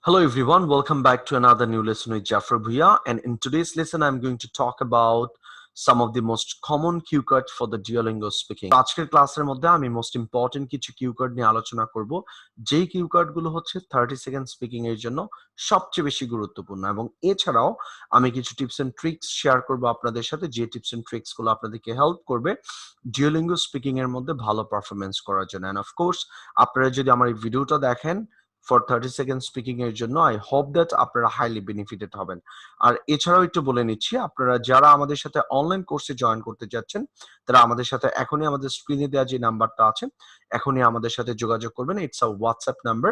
Hello everyone, welcome back to another new lesson with Jafar Bhuya, and in today's lesson I'm going to talk about some of the most common cue cards for the Duolingo speaking. আজকের ক্লাসের মধ্যে আমি most important কিছু cue card নিয়ে আলোচনা করব, যেই cue card গুলো হচ্ছে 30 সেকেন্ড স্পিকিং এর জন্য সবচেয়ে বেশি গুরুত্বপূর্ণ। এবং এছাড়াও আমি কিছু টিপস এন্ড ট্রিক্স শেয়ার করব আপনাদের সাথে, যে টিপস এন্ড ট্রিক্স গুলো আপনাদেরকে হেল্প করবে Duolingo স্পিকিং এর মধ্যে ভালো পারফরমেন্স করার জন্য। এন্ড অফ কোর্স আপনারা যদি আমার এই ভিডিওটা দেখেন ফর 30 সেকেন্ড স্পিকিং এর জন্য, আই হোপ দ্যাট আপনারা হাইলি বেনিফিটেড হবেন। আর এছাড়াও একটু বলে নিচ্ছি, আপনারা যারা আমাদের সাথে অনলাইন কোর্সে জয়েন করতে যাচ্ছেন তারা আমাদের সাথে এখনই আমাদের স্ক্রিনে দেওয়া যে নাম্বারটা আছে এখনই আমাদের সাথে যোগাযোগ করবেন। It's a WhatsApp number.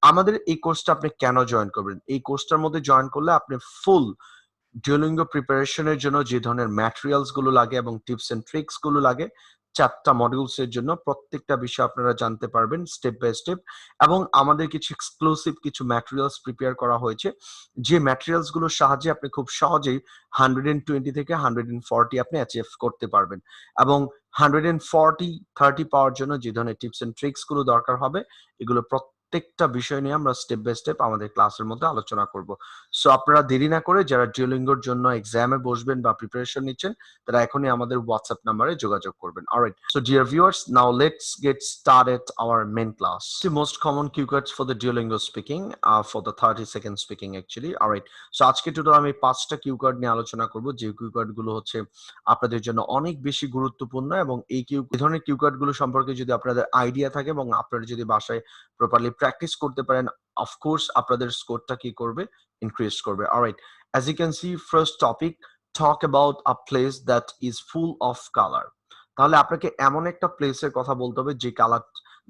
আমাদের এই কোর্সটা আপনি কেন জয়েন করবেন? এই কোর্সটার মধ্যে জয়েন করলে আপনি ফুল Duolingo প্রিপারেশনের জন্য যে ধরনের ম্যাটেরিয়ালস গুলো লাগে এবং টিপস এন্ড ট্রিক্স গুলো লাগে 4টা মডিউলস এর জন্য প্রত্যেকটা বিষয় আপনারা জানতে পারবেন স্টেপ বাই স্টেপ। এবং আমাদের কিছু এক্সক্লুসিভ কিছু ম্যাটেরিয়ালস প্রিপেয়ার করা হয়েছে, যে ম্যাটেরিয়ালস গুলোর সাহায্যে আপনি খুব সহজেই 120 থেকে 140 আপনি অ্যাচিভ করতে পারবেন। এবং 140-30 পাওয়ার জন্য যে ধরনের টিপস এন্ড ট্রিক্স গুলো দরকার হবে, এগুলো প্রত্যেকটা বিষয় নিয়ে আমরা স্টেপ বাই স্টেপ আমাদের ক্লাসের মধ্যে আলোচনা করব। সো আপনারা দেরি না করে যারা ডিওলিঙ্গোর জন্য এক্সামে বসবেন বা প্রিপারেশন নিচ্ছেন তারা এখনই আমাদের হোয়াটসঅ্যাপ নাম্বারে যোগাযোগ করবেন। Alright, so dear viewers, now let's get started our main class. The most common cue cards for the Duolingo speaking, for the 30 second speaking actually. Alright, so আজকে টোটাল আমি 5টা কিউ কার্ড নিয়ে আলোচনা করব, যে কিউ কার্ড গুলো হচ্ছে আপনাদের জন্য অনেক বেশি গুরুত্বপূর্ণ। এবং এই ধরনের কিউ কার্ড গুলো সম্পর্কে যদি আপনাদের আইডিয়া থাকে এবং আপনারা যদি বাসায় প্রপারলি প্র্যাকটিস করতে পারেন, অফকোর্স আপনাদের স্কোরটা কি করবে, increase করবে। Alright, as you can see, first topic, talk about a place that is full of color. তাহলে আপনাকে এমন একটা প্লেসের কথা বলতে হবে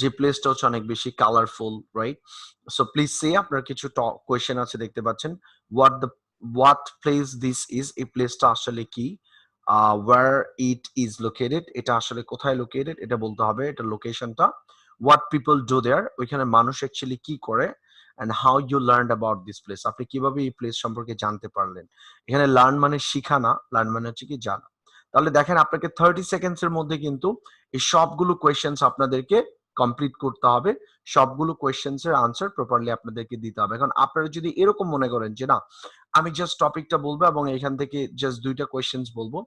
যে প্লেসটা হচ্ছে অনেক বেশি কালারফুল, রাইট? সো প্লিজ সে, আপনার কিছু কোয়েশ্চেন আছে দেখতে পাচ্ছেন। হোয়াট প্লেস দিস ইজ, এই প্লেসটা আসলে কি? ওয়ার ইট ইজ লোকেটেড, এটা আসলে কোথায় লোকেটেড এটা বলতে হবে, এটা লোকেশনটা। হোয়াট পিপল ডু দেয়ার, ওইখানে মানুষ অ্যাকচুয়ালি কি করে। and how you learned about this place, আপনি কিভাবে এই প্লেস সম্পর্কে জানতে পারলেন। এখানে লার্ন মানে শিখা না, লার্ন মানে হচ্ছে কি জানা। তাহলে দেখেন আপনাকে 30 সেকেন্ডস এর মধ্যে কিন্তু এই সবগুলো কোয়েশ্চেন্স আপনাদেরকে কমপ্লিট করতে হবে, সবগুলো কোয়েশ্চেন্স এর আনসার প্রপারলি আপনাদেরকে দিতে হবে। এখন আপনারা যদি এরকম মনে করেন যে না, আমি জাস্ট টপিকটা বলবো এবং এখান থেকে জাস্ট 2টা কোয়েশ্চেন্স বলবো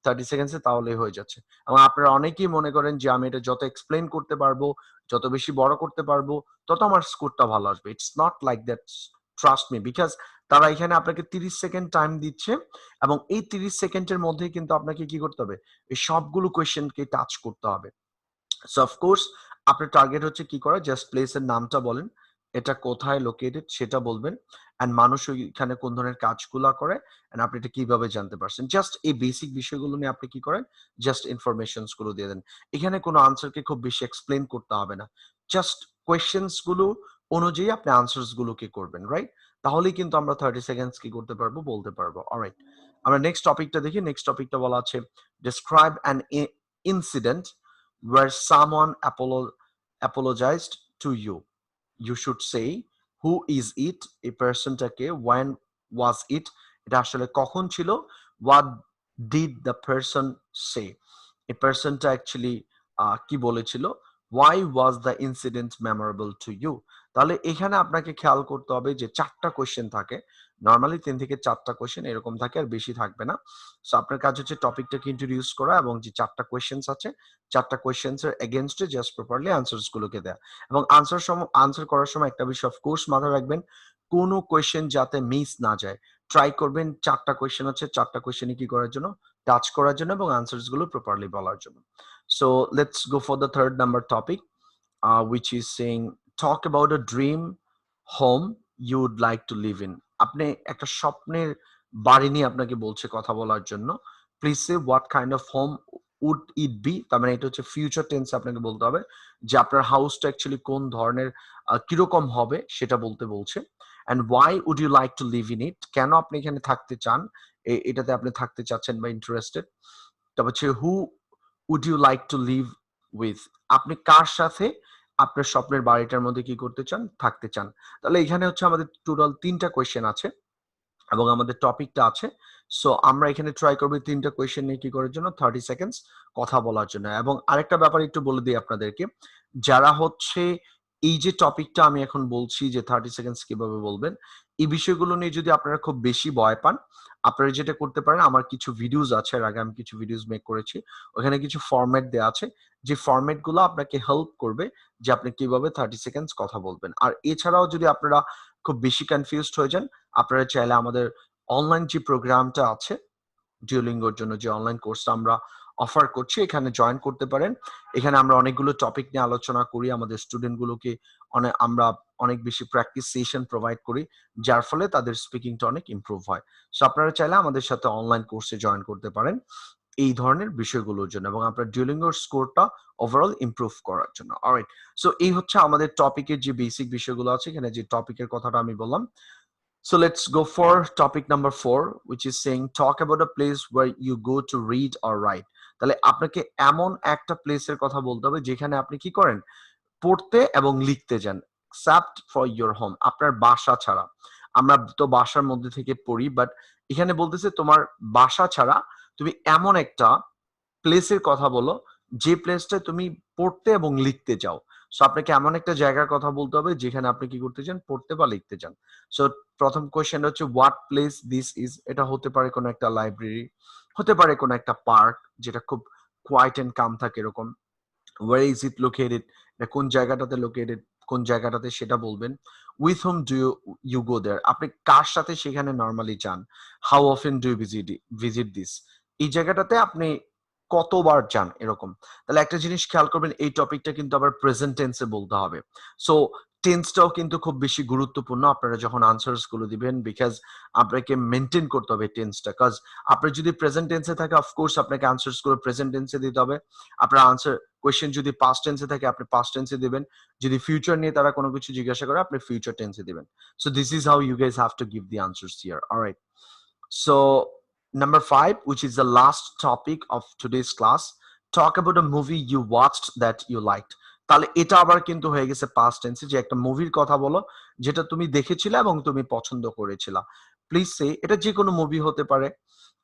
30 সেকেন্ডসে, তাহলেই হয়ে যাচ্ছে। এবং আপনারা অনেকেই মনে করেন যে আমি এটা যত এক্সপ্লেন করতে পারবো, যত বেশি বড় করতে পারবো, তত আমার স্কোরটা ভালো আসবে। It's not like that, trust me, because তারা এখানে আপনাকে 30 সেকেন্ড টাইম দিচ্ছে এবং এই 30 সেকেন্ডের মধ্যে কিন্তু আপনাকে কি করতে হবে, এই সবগুলো কোয়েশ্চেনকে টাচ করতে হবে। সো অফকোর্স আপনার টার্গেট হচ্ছে কি করা, জাস্ট প্লেসের নামটা বলেন, এটা কোথায় লোকেটেড সেটা বলবেন, এন্ড মানুষ ওইখানে কোন ধরনের কাজগুলা করে, এন্ড আপনি এটা কিভাবে জানতে পারছেন। জাস্ট এই বেসিক বিষয়গুলো নিয়ে আপনি কি করেন, জাস্ট ইনফরমেশনস গুলো দিয়ে দেন। এখানে কোনো আনসারকে খুব বেশি এক্সপ্লেন করতে হবে না, জাস্ট কোয়েশ্চেন্স গুলো অনুযায়ী আপনি আনসারস গুলো কি করবেন, রাইট? তাহলেই কিন্তু আমরা 30 সেকেন্ডস কি করতে পারবো, বলতে পারবো। অলরাইট, আমরা নেক্সট টপিকটা দেখি। নেক্সট টপিকটা বলা আছে describe an incident where someone apologized to you. You should say who is it, এই পারসনটাকে, when was it, এটা আসলে কখন ছিল, what did the person say, এই পারসনটা অ্যাকচুয়ালি কি বলেছিল, why was the incident memorable to you। তাহলে এখানে আপনাকে খেয়াল করতে হবে যে 4টা কোশ্চেন থাকে, নরমালি 3 থেকে 4টা কোশ্চেন এরকম থাকে, আর বেশি থাকবে না। সো আপনার কাজ হচ্ছে টপিকটাকে ইন্ট্রোডিউস করা এবং যে 4টা কোশ্চেন্স আছে 4টা কোয়েশ্চেন্স এর এগেইনস্টে জাস্ট প্রপারলি আনসারস গুলোকে দেয়া। এবং আনসার করার সময় একটা বিষয় অফকোর্স মাথায় রাখবেন, কোনো কোয়েশ্চেন যাতে মিস না যায়। ট্রাই করবেন 4টা কোয়েশ্চেন আছে, 4টা কোয়েশ্চেনই কি করার জন্য, টাচ করার জন্য এবং আনসারস গুলো প্রপারলি বলার জন্য। So let's go for the third number topic, which is saying talk about a dream home you would like to live in। আপনি একটা স্বপ্নের বাড়ি নিয়ে আপনাকে বলছে কথা বলার জন্য। Please say what kind of home would it be, তার মানে এটা হচ্ছে ফিউচার টেন্স, আপনাকে বলতে হবে যে আপনার হাউসটা অ্যাকচুয়ালি কোন ধরনের, কিরকম হবে সেটা বলতে বলছে। And why would you like to live in it, কেন আপনি এখানে থাকতে চান, এটাতে আপনি থাকতে চাচ্ছেন বা ইন্টারেস্টেড। তারপর হচ্ছে who would you like to live with, আপনি কার সাথে আপনার স্বপ্নের বাড়িটার মধ্যে কি করতে চান, থাকতে চান। তাহলে এখানে হচ্ছে আমাদের টোটাল 3টা কোয়েশ্চেন আছে এবং আমাদের টপিকটা আছে। সো আমরা এখানে ট্রাই করবো 3টা কোয়েশ্চেন নিয়ে কি করার জন্য, 30 সেকেন্ডস কথা বলার জন্য। এবং আরেকটা ব্যাপার একটু বলে দিই আপনাদেরকে, যারা হচ্ছে এই যে টপিকটা আমি এখন বলছি যে 30 সেকেন্ডস কিভাবে বলবেন, এই বিষয়গুলো নিয়ে যদি আপনারা খুব বেশি ভয় পান, আপনারা যেটা করতে পারেন, আমার কিছু ভিডিওস আছে, এর আগে আমি কিছু ভিডিওস মেক করেছি। ওখানে কিছু ফরম্যাট দেয়া আছে। যে ফরম্যাট গুলো আপনাকে হেল্প করবে যে আপনি কিভাবে 30 সেকেন্ডস কথা বলবেন। আর এছাড়াও যদি আপনারা খুব বেশি কনফিউজড হয়ে যান, আপনারা চাইলে আমাদের অনলাইন যে প্রোগ্রামটা আছে ডিওলিঙ্গোর জন্য, যে অনলাইন কোর্সটা আমরা অফার করছি, এখানে জয়েন করতে পারেন। এখানে আমরা অনেকগুলো টপিক নিয়ে আলোচনা করি, আমাদের স্টুডেন্টগুলোকে আমরা অনেক বেশি প্র্যাকটিস সেশন প্রোভাইড করি, যার ফলে তাদের স্পিকিংটা অনেক ইমপ্রুভ হয়। সো আপনারা চাইলে আমাদের সাথে অনলাইন কোর্সে জয়েন করতে পারেন এই ধরনের বিষয়গুলোর জন্য এবং আপনার ডিওলিঙ্গোর স্কোরটা ওভারঅল ইমপ্রুভ করার জন্য। অলরাইট, সো এই হচ্ছে আমাদের টপিকের যে বেসিক বিষয়গুলো আছে, এখানে যে টপিকের কথাটা আমি বললাম। So let's go for topic number 4, which is saying talk about a place where you go to read or write. তাহলে আপনাকে এমন একটা প্লেসের কথা বলতে হবে যেখানে আপনি কি করেন, পড়তে এবং লিখতে যান, except for your home, আপনার বাসা ছাড়া। আমরা তো বাসার মধ্যে থেকে পড়ি, বাট এখানে বলতেছে তোমার বাসা ছাড়া তুমি এমন একটা প্লেসের কথা বলো যে প্লেসটায় তুমি পড়তে এবং লিখতে চাও। সো আপনাকে এমন একটা জায়গার কথা বলতে হবে যেখানে আপনি কি করতে চান, পড়তে বা লিখতে চান। সো প্রথম কোয়েশ্চেনটা হচ্ছে হোয়াট প্লেস দিস ইজ। এটা হতে পারে কোনো একটা লাইব্রেরি, হতে পারে কোনো একটা পার্ক যেটা খুব কোয়াইট এন্ড কাম থাকে এরকম। ওয়ার ইজ ইট লোকেটেড, এটা কোন জায়গাটাতে লোকেটেড, কোন জায়গাটাতে সেটা বলবেন। With home do you go there, আপনি কার সাথে সেখানে নর্মালি যান। How often do you visit this, এই জায়গাটাতে আপনি কতবার যান এরকম। তাহলে একটা জিনিস খেয়াল করবেন, এই টপিকটা কিন্তু আবার প্রেজেন্ট টেন্সে বলতে হবে। সো টেন্সটাও কিন্তু খুব বেশি গুরুত্বপূর্ণ আপনারা যখন আনসার্স গুলো দিবেন, বিকজ আপনাকে মেনটেন করতে হবে টেন্সটা। কাজ আপনার যদি প্রেজেন্ট টেন্সে থাকে, অফকোর্স আপনাকে আনসার্স গুলো প্রেজেন্ট টেন্সে দিতে হবে। আপনার আনসার কোয়েশ্চেন যদি পাস্ট টেন্সে থাকে, আপনি পাস্ট টেন্সে দিবেন। যদি ফিউচার নিয়ে তারা কোনো কিছু জিজ্ঞাসা করে, আপনি ফিউচার টেন্সে দিবেন। So this is how you guys have to give the answers here. Alright, so number 5, which is the last topic of today's class, talk about a movie you watched that you liked. তাহলে এটা আবার কিন্তু হয়ে গেছে past টেন্সে, যে একটা মুভির কথা বলো যেটা তুমি দেখেছিলে এবং তুমি পছন্দ করেছিলা। প্লিজ সে, এটা যে কোনো মুভি হতে পারে।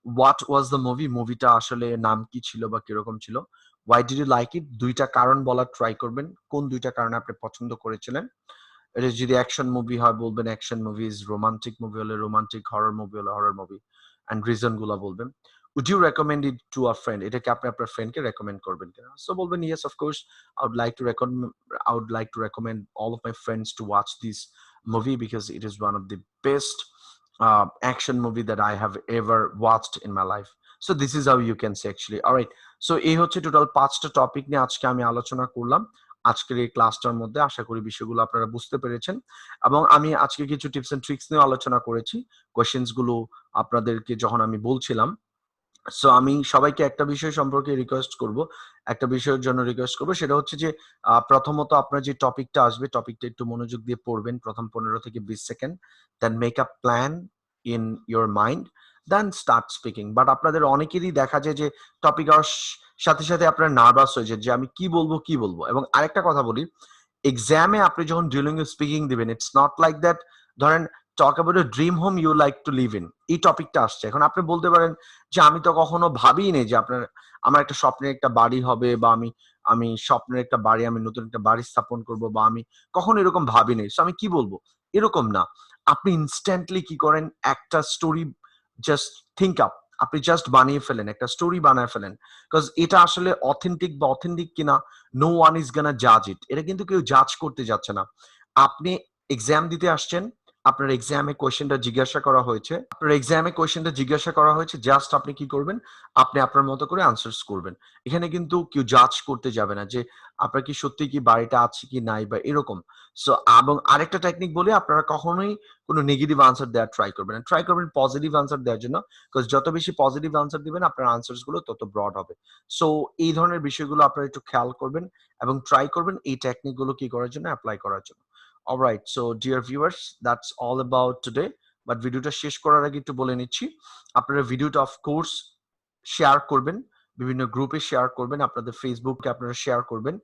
হোয়াট ওয়াজ দ্য মুভি, মুভিটা আসলে নাম কি ছিল বা কিরকম ছিল। Why did you like it, দুইটা কারণ বলার ট্রাই করবেন, কোন দুইটা কারণে আপনি পছন্দ করেছিলেন। এটা যদি অ্যাকশন মুভি হয় বলবেন অ্যাকশন মুভিজ, রোমান্টিক মুভি হলে রোমান্টিক, হরর মুভি হলে হরর মুভি, এন্ড রিজন গুলা বলবেন। Would you recommend it to a friend, এটাকে আপনি আপনার ফ্রেন্ডকে রেকমেন্ড করবেন কিনা। সো বলবেন yes of course, I would like to recommend all of my friends to watch this movie because it is one of the best action movie that I have ever watched in my life. So this is how you can say actually. All right, so এই হচ্ছে total 5টা topic নিয়ে আজকে আমি আলোচনা করলাম আজকের এই ক্লাসটার মধ্যে। আশা করি বিষয়গুলো আপনারা বুঝতে পেরেছেন এবং আমি আজকে কিছু টিপস এন্ড ট্রিক্স নিয়ে আলোচনা করেছি কোশ্চেন্স গুলো আপনাদেরকে যখন আমি বলছিলাম। সো আমি সবাইকে একটা বিষয় সম্পর্কে রিকোয়েস্ট করব, একটা বিষয়ের জন্য রিকোয়েস্ট করব, সেটা হচ্ছে যে প্রথমত আপনার যে টপিকটা আসবে, টপিকটা একটু মনোযোগ দিয়ে পড়বেন প্রথম 15 থেকে 20 second, then make a plan in your mind, then start speaking. But আপনাদের অনেকেরই দেখা যায় যে টপিক আর সাথে সাথে আপনার নার্ভাস হয়ে যায় যে আমি কি বলবো। এবং আরেকটা কথা বলি, এক্সামে আপনি যখন ডিউলিঙ্গো স্পিকিং দিবেন, ইটস নট লাইক দ্যাট। ধরেন talk about a dream home you like to live in, এই টপিকটা আসছে, এখন আপনি বলতে পারেন যে আমি তো কখনো ভাবিই নেই যে আমার একটা স্বপ্নের একটা বাড়ি হবে, বা আমি আমি স্বপ্নের একটা বাড়ি, আমি নতুন একটা বাড়ি স্থাপন করব, বা আমি কখনো এরকম ভাবি নেই, সো আমি কি বলবো, এরকম না। আপনি ইনস্ট্যান্টলি কি করেন, একটা স্টোরি জাস্ট থিঙ্ক আপ, আপনি জাস্ট বানিয়ে ফেলেন, একটা স্টোরি বানায় ফেলেন। বিকজ এটা আসলে অথেন্টিক বা অথেন্টিক কিনা, নো ওয়ান ইজ গানা জাজ ইট, এটা কিন্তু কেউ জাজ করতে যাচ্ছে না। আপনি এক্সাম দিতে আসছেন, আপনার এক্সামে কোয়েশ্চেনটা জিজ্ঞাসা করা হয়েছে, জাস্ট আপনি কি করবেন, আপনি আপনার মতো করে আনসার্স করবেন। এখানে কিন্তু কেউ জাজ করতে যাবে না যে আপনার কি সত্যি কি বাড়িটা আছে কি নাই বা এরকম। সো এবং আরেকটা টেকনিক বলে, আপনারা কখনোই কোনো নেগেটিভ আনসার দেওয়ার ট্রাই করবেন না, ট্রাই করবেন পজিটিভ আনসার দেওয়ার জন্য। বিকজ যত বেশি পজিটিভ আনসার দিবেন, আপনার আনসার্স গুলো তত ব্রড হবে। সো এই ধরনের বিষয়গুলো আপনারা একটু খেয়াল করবেন এবং ট্রাই করবেন এই টেকনিক গুলো কি করার জন্য, অ্যাপ্লাই করার জন্য। Alright, so dear viewers, that's all about today. But ভিডিওটা শেষ করার আগে একটু বলে নিচ্ছি, আপনারা ভিডিওটা অফকোর্স শেয়ার করবেন, বিভিন্ন গ্রুপে শেয়ার করবেন, আপনাদের ফেসবুকে আপনারা শেয়ার করবেন,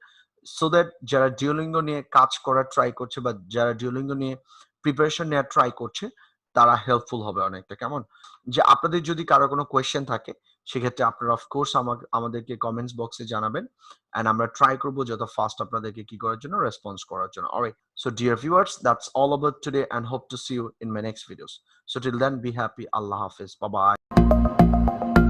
সো দ্যাট যারা ডিওলিঙ্গো নিয়ে কাজ করার ট্রাই করছে বা যারা ডিওলিঙ্গো নিয়ে প্রিপারেশন নেওয়ার ট্রাই করছে, তারা হেল্পফুল হবে অনেকটা। কেমন, যে আপনাদের যদি কারো কোনো কোয়েশ্চেন থাকে, সেক্ষেত্রে আপনারা অফকোর্স আমাদেরকে কমেন্টস বক্সে জানাবেন, অ্যান্ড আমরা ট্রাই করবো যত ফাস্ট আপনাদেরকে কি করার জন্য, রেসপন্স করার জন্য। Alright, so dear viewers, that's all about today and hope to see you in my next videos. So till then, be happy. Allah Hafiz. Bye bye.